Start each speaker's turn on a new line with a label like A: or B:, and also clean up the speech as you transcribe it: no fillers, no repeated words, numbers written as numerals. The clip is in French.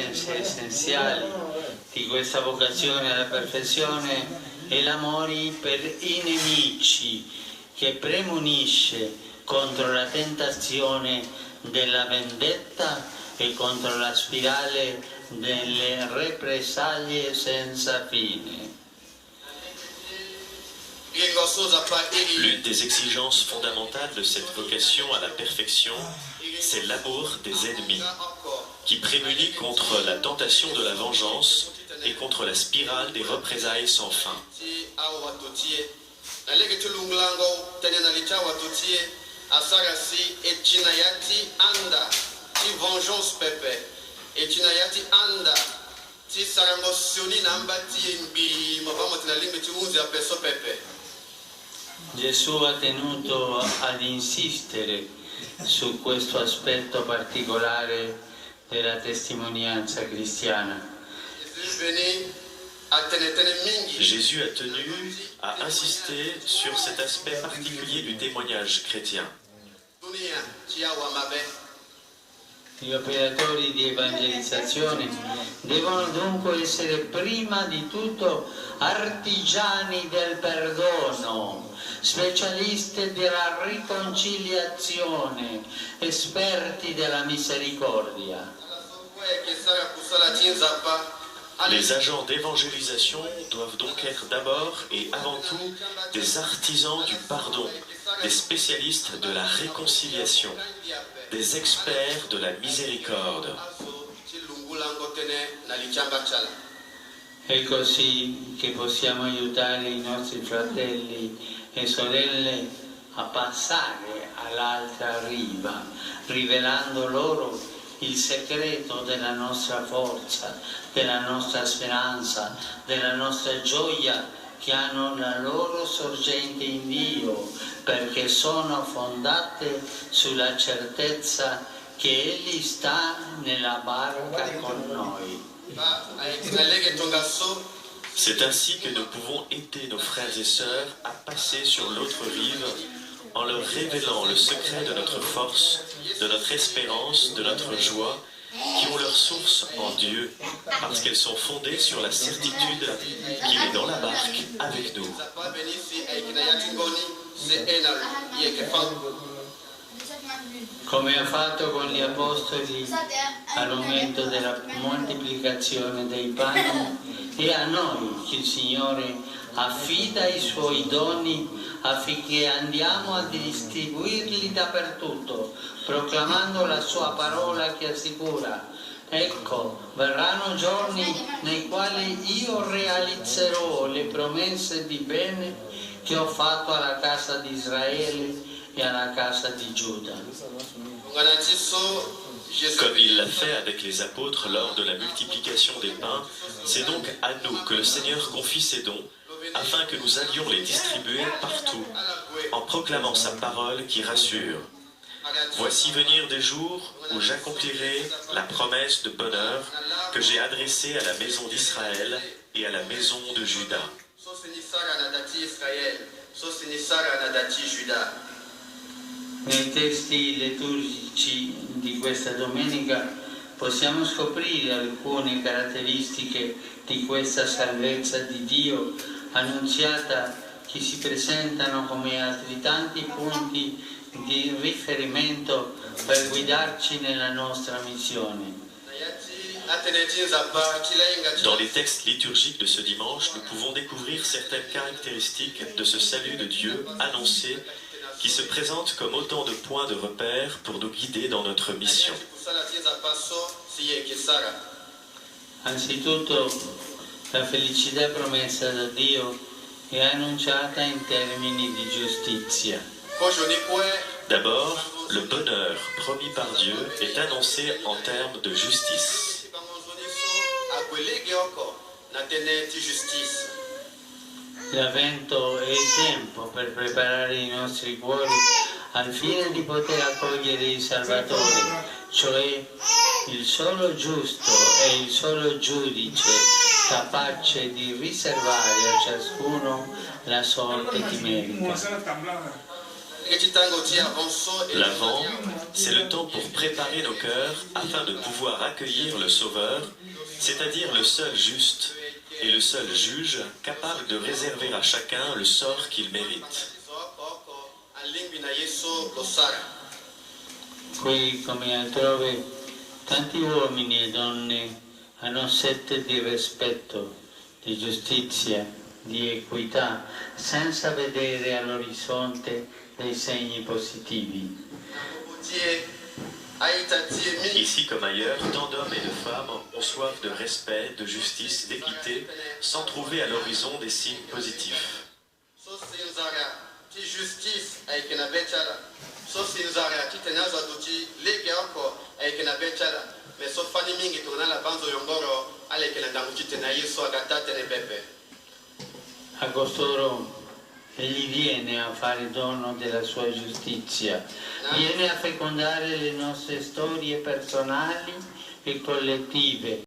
A: competenze essenziali di questa vocazione alla perfezione è l'amore per i nemici che premonisce contro la tentazione della vendetta e contro la spirale delle represaglie senza fine.
B: L'une des exigences fondamentales de cette vocation à la perfection, c'est l'amour des ennemis, qui prémunit contre la tentation de la vengeance et contre la spirale des représailles sans fin.
A: Gesù ha tenuto ad insistere su questo aspetto particolare della testimonianza cristiana.
B: Jésus a tenu à insister sur cet aspect particulier du témoignage chrétien.
A: Gli operatori di evangelizzazione devono dunque essere prima di tutto artigiani del perdono, specialisti della riconciliazione, esperti della misericordia.
B: Les agents d'évangélisation doivent donc être d'abord et avant tout des artisans du pardon, des spécialistes de la réconciliation, des experts de la miséricorde.
A: È così che possiamo aiutare i nostri fratelli e sorelle a passare all'altra riva, rivelando loro il segreto della nostra forza, della nostra speranza, della nostra gioia, che hanno la loro sorgente in Dio, perché sono fondate sulla certezza che Egli sta nella barca con noi.
B: C'est ainsi que nous pouvons aider nos frères et sœurs à passer sur l'autre rive en leur révélant le secret de notre force, de notre espérance, de notre joie, qui ont leur source en Dieu, parce qu'elles sont fondées sur la certitude qu'il est dans la barque avec nous.
A: Come ha fatto con gli apostoli al momento della moltiplicazione dei pani, e a noi che il Signore affida i Suoi doni affinché andiamo a distribuirli dappertutto, proclamando la Sua parola che assicura: ecco, verranno giorni nei quali io realizzerò le promesse di bene che ho fatto alla casa di Israele e alla casa di Giuda.
B: Comme il l'a fait avec les apôtres lors de la multiplication des pains, c'est donc à nous que le Seigneur confie ses dons, afin que nous allions les distribuer partout, en proclamant sa parole qui rassure. Voici venir des jours où j'accomplirai la promesse de bonheur que j'ai adressée à la maison d'Israël et à la maison de Juda.
A: Nei testi liturgici di questa domenica possiamo scoprire alcune caratteristiche di questa salvezza di Dio annunziata, che si presentano come altri tanti punti di riferimento per guidarci nella nostra missione.
B: Dans les textes liturgiques de ce dimanche, nous pouvons découvrir certaines caractéristiques de ce salut de Dieu annoncé, qui se présentent comme autant de points de repère pour nous guider dans notre mission.
A: Anzitutto, la felicità promessa da Dio è annunciata in termini di giustizia.
B: D'abord, le bonheur promis par Dieu est annoncé en termes de justice.
A: L'avvento è il tempo per preparare i nostri cuori al fine di poter accogliere il Salvatore, cioè il solo giusto e il solo giudice capace di riservare a ciascuno la sorte che merita.
B: L'Avent, c'est le temps pour préparer nos cœurs afin de pouvoir accueillir le Sauveur, c'est-à-dire le seul juste et le seul juge capable de réserver à chacun le sort qu'il mérite.
A: Qui, come altrove, tanti uomini e donne hanno sete di rispetto, di giustizia, di equità, senza vedere all'orizzonte dei segni positivi.
B: Ici comme ailleurs, tant d'hommes et de femmes ont soif de respect, de justice, d'équité, sans trouver à l'horizon des signes positifs.
A: A costoro egli viene a fare dono della sua giustizia, viene a fecondare le nostre storie personali e collettive.